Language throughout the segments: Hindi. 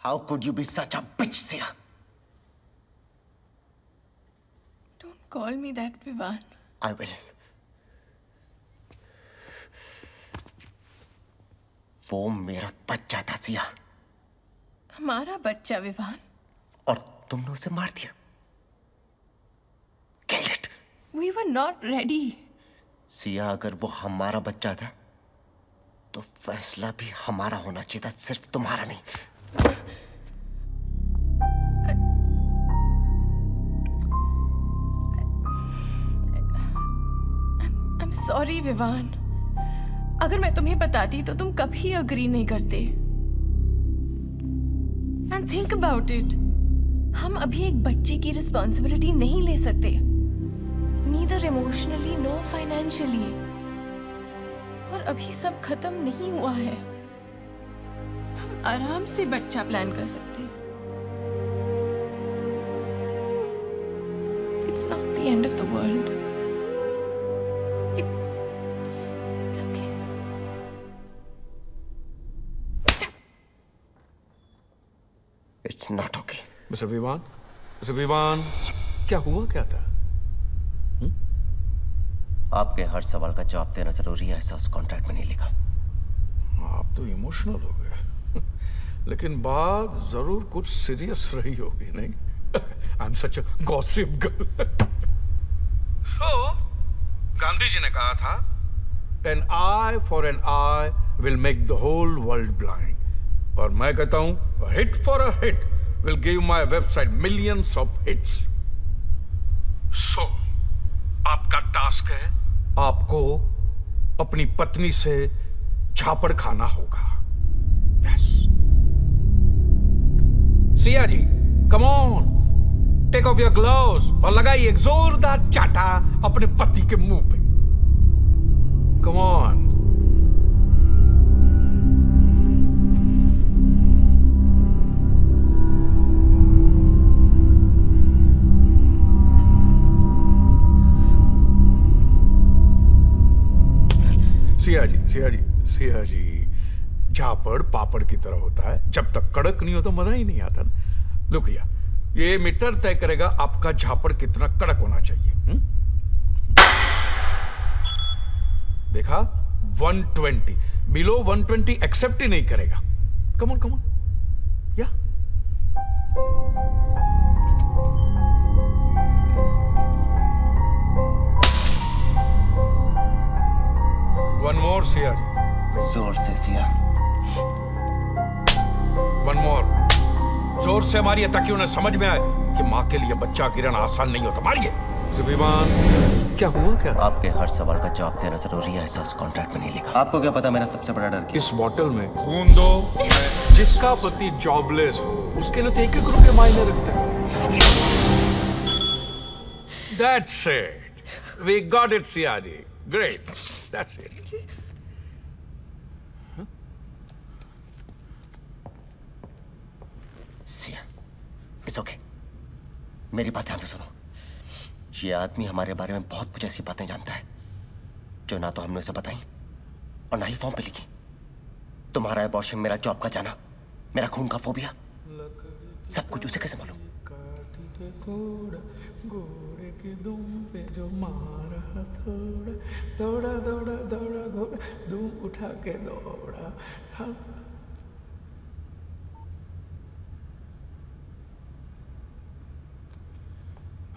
How could you be such a bitch, Sia? Don't call me that, Vivan. I will. वो मेरा बच्चा था, सिया। हमारा बच्चा, विवान। और तुमने उसे मार दिया। Killed it. We were not ready. Siya, अगर वो हमारा बच्चा था, तो फैसला भी हमारा होना चाहिए था, सिर्फ तुम्हारा नहीं। I'm sorry, Vivaan. अगर मैं तुम्हें बताती तो तुम कभी अग्री नहीं करते। And think about it. हम अभी एक बच्चे की रिस्पॉन्सिबिलिटी नहीं ले सकते। Neither emotionally, no financially. और अभी सब खत्म नहीं हुआ है। हम आराम से बच्चा प्लान कर सकते। It's not the end of the world. It's okay. It's not okay. Mister Vivaan, क्या हुआ क्या था? आपके हर सवाल का जवाब देना जरूरी है, ऐसा उस कॉन्ट्रैक्ट में नहीं लिखा। आप तो इमोशनल हो गए, लेकिन बात जरूर कुछ सीरियस रही होगी, नहीं? I am such a gossip girl. So Gandhi ji ने कहा था, an eye for an eye will make the whole world blind. और मैं कहता हूं, hit for a hit will give my website millions of hits. So, आपका टास्क है, आपको अपनी पत्नी से झापड़ खाना होगा। Yes. Siya ji, come on, take off your gloves और लगाइए एक जोरदार चाटा अपने पति के मुंह पे। Come on. सिया जी, झापड़ पापड़ की तरह होता है, जब तक कड़क नहीं होता मजा ही नहीं आता ना। लुकिया, ये मीटर तय करेगा आपका झापड़ कितना कड़क होना चाहिए। देखा, 120, बिलो 120 एक्सेप्ट ही नहीं करेगा। कम ऑन या वन मोर सिया जी। जोर से, सिया। वन मोर, जोर से मारिए ताकि उन्हें समझ में आए कि माँ के लिए बच्चा गिरना आसान नहीं होता। मारिए। विमान, क्या हुआ क्या? आपके हर सवाल का जवाब देना जरूरी है, ऐसा उस कॉन्ट्रैक्ट में नहीं लिखा। आपको क्या पता मेरा सबसे बड़ा डर क्या? इस बॉटल में खून दो। जिसका पति जॉबलेस हो, उसके लिए तो 1-1 रुपये मायने रखते हैं। That's it. We got it, Sayaji. Great. That's it. Siya, it's okay. मेरी बात ध्यान से सुनो। ये आदमी हमारे बारे में बहुत कुछ ऐसी बातें जानता है जो ना तो हमने उसे बताई और ना ही फॉर्म पे लिखी। तुम्हारा अबॉर्शन, मेरा जॉब का जाना, मेरा खून का फोबिया, सब कुछ उसे कैसे मालूम? उठा के दौड़ा।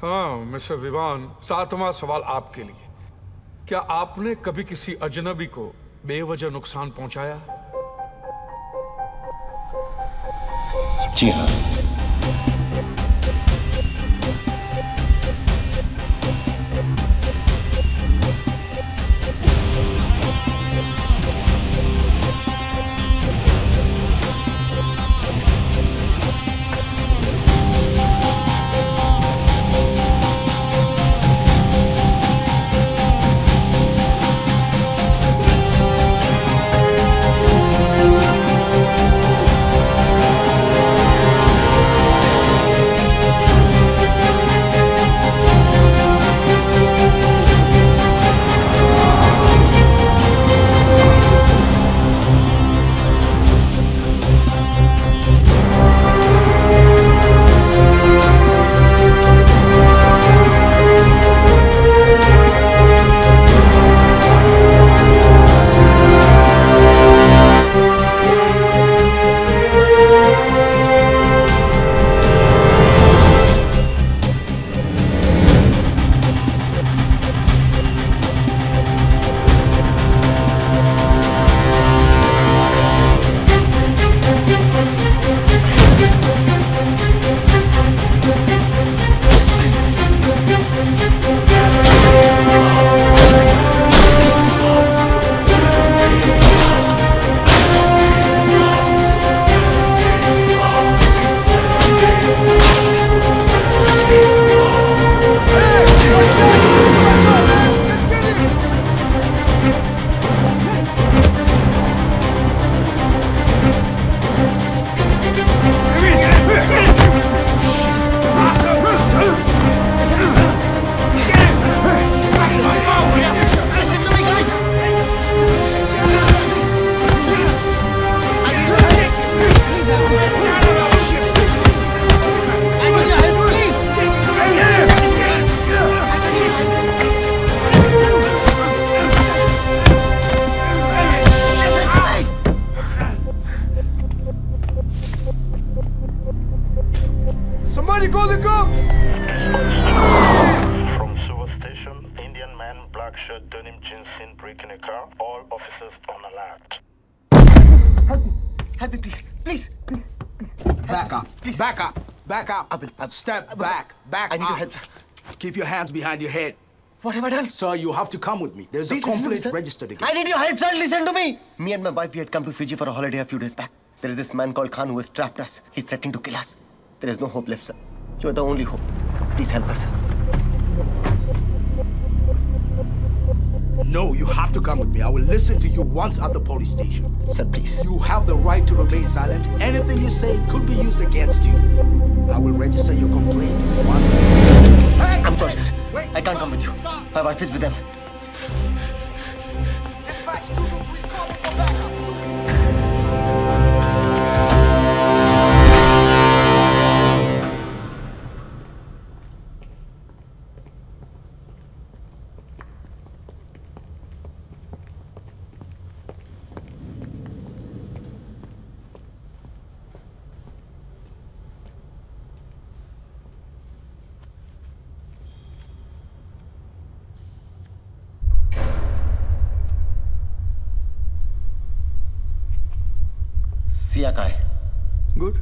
हाँ मिस्टर विवान, 7वां सवाल आपके लिए। क्या आपने कभी किसी अजनबी को बेवजह नुकसान पहुंचाया? जी हाँ। Somebody call the cops! From Suva Station, Indian man, black shirt, denim jeans seen breaking a car. All officers on alert. Help me, please. Please. Back up. Please. Back up. Back up. Step back. Back I need your up. help. Keep your hands behind your head. What have I done? Sir, you have to come with me. There's Please a listen to me, complaint sir. registered I against need your help, sir. Listen to me. Me and my wife, we had come to Fiji for a holiday a few days back. There is this man called Khan who has trapped us. He's threatening to kill us. There is no hope left, sir. You are the only hope. Please help us. No, you have to come with me. I will listen to you once at the police station. Sir, please. You have the right to remain silent. Anything you say could be used against you. I will register your complaint. I'm sorry, sir. I can't come with you. My wife is with them. Dispatch 223, call it for backup. Siya कहाँ है? गुड।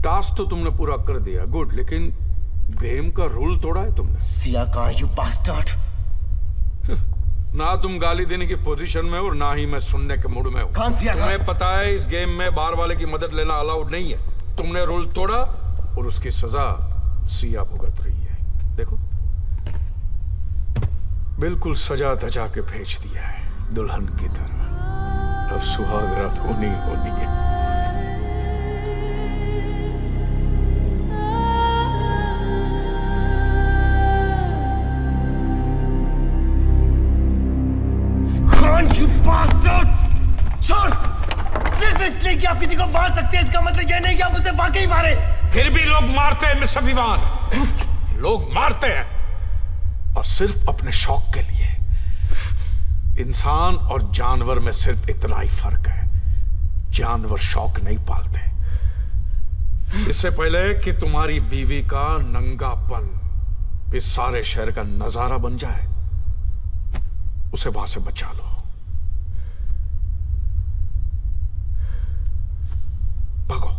टास्क तो तुमने पूरा कर दिया, गुड, लेकिन गेम का रूल तोड़ा है तुमने। सिया कहाँ है, you bastard? ना तुम गाली देने की पोजीशन में हो और ना ही मैं सुनने के मूड में हूँ। कौन सिया कहाँ? तुम्हें पता है इस गेम में बाहर वाले की मदद लेना अलाउड नहीं है। तुमने रूल तोड़ा और उसकी सजा सिया भुगत रही है। देखो, बिल्कुल सजा धजा के भेज दिया है दुल्हन की तरह। अब सुहाग रात होनी होनी है। You bastard! छोड़! सिर्फ इसलिए कि आप किसी को मार सकते हैं इसका मतलब यह नहीं कि आप उसे वाकई मारे। फिर भी लोग मारते हैं मिस्टर विवान। लोग मारते हैं और सिर्फ अपने शौक के लिए। इंसान और जानवर में सिर्फ इतना ही फर्क है, जानवर शौक नहीं पालते। इससे पहले कि तुम्हारी बीवी का नंगापन इस सारे शहर का नजारा बन जाए, उसे वहां से बचा लो। भागो।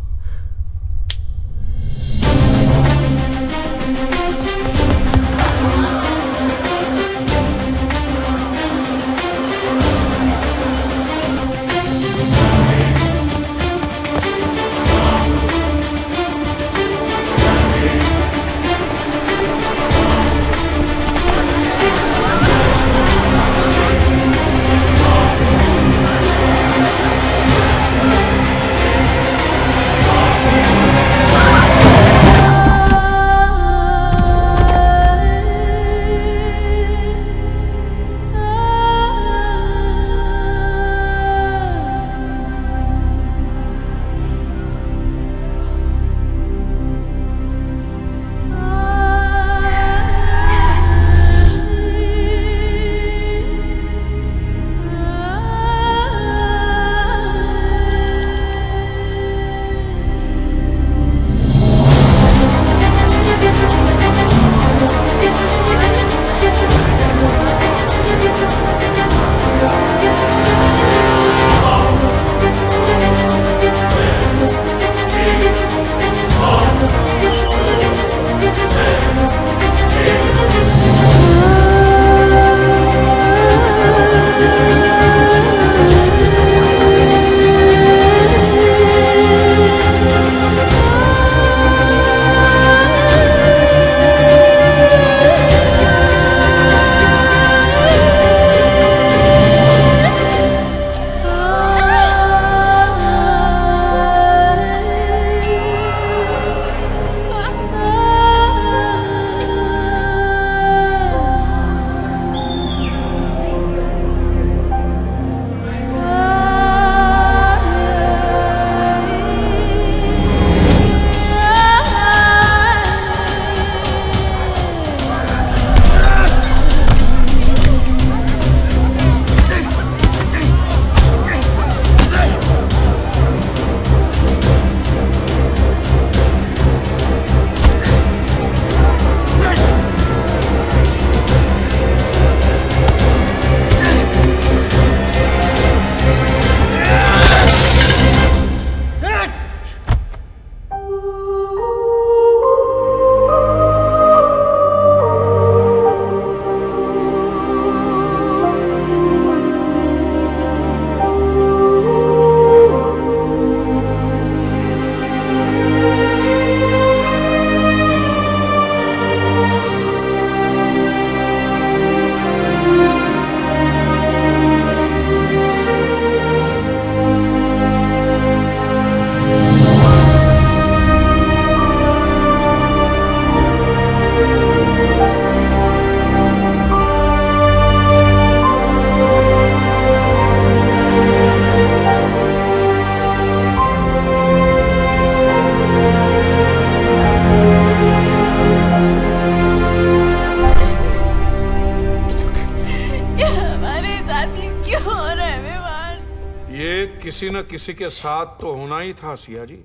किसी न किसी के साथ तो होना ही था सिया जी।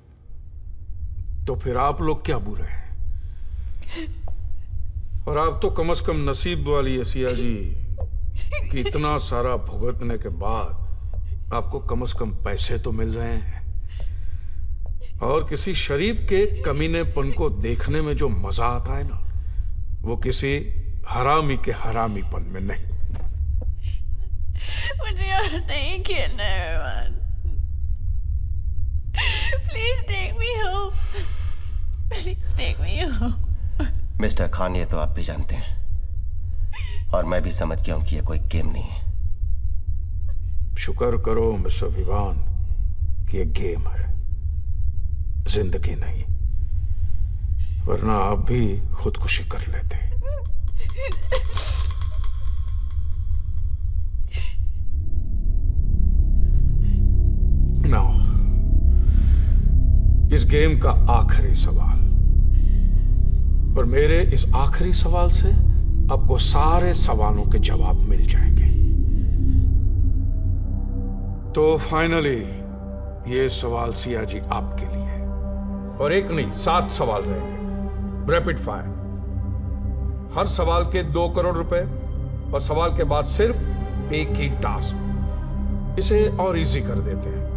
तो फिर आप लोग क्या बुरे हैं? और आप तो कम से कम नसीब वाली है सिया जी कि इतना सारा भुगतने के बाद आपको कम से कम पैसे तो मिल रहे हैं। और किसी शरीफ के कमीनेपन को देखने में जो मजा आता है ना, वो किसी हरामी के हरामीपन में नहीं। मुझे और नहीं खेलना है Vivaan. Please take me home, please take me home. Mister Khan, ये तो आप भी जानते हैं और मैं भी समझ गया हूं कि ये कोई गेम नहीं है। शुक्र करो मिस्टर विवान कि ये गेम है, जिंदगी नहीं, वरना आप भी खुदकुशी कर लेते। नाउ इस गेम का आखिरी सवाल, और मेरे इस आखिरी सवाल से आपको सारे सवालों के जवाब मिल जाएंगे। तो फाइनली ये सवाल सिया जी आपके लिए, और एक नहीं 7 सवाल रहेंगे, रैपिड फायर। हर सवाल के 2 करोड़ रुपए, और सवाल के बाद सिर्फ एक ही टास्क। इसे और इजी कर देते हैं।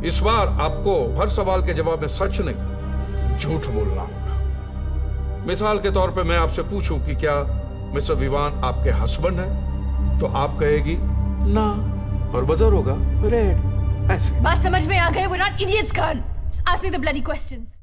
इस बार आपको हर सवाल के जवाब में सच नहीं, झूठ बोलना होगा। मिसाल के तौर पे मैं आपसे पूछूं कि क्या मिस्टर विवान आपके हस्बैंड हैं, तो आप कहेगी ना, और बजर होगा रेड। ऐसे बात समझ में आ गए? We're not idiots, Khan. Just ask me the bloody questions.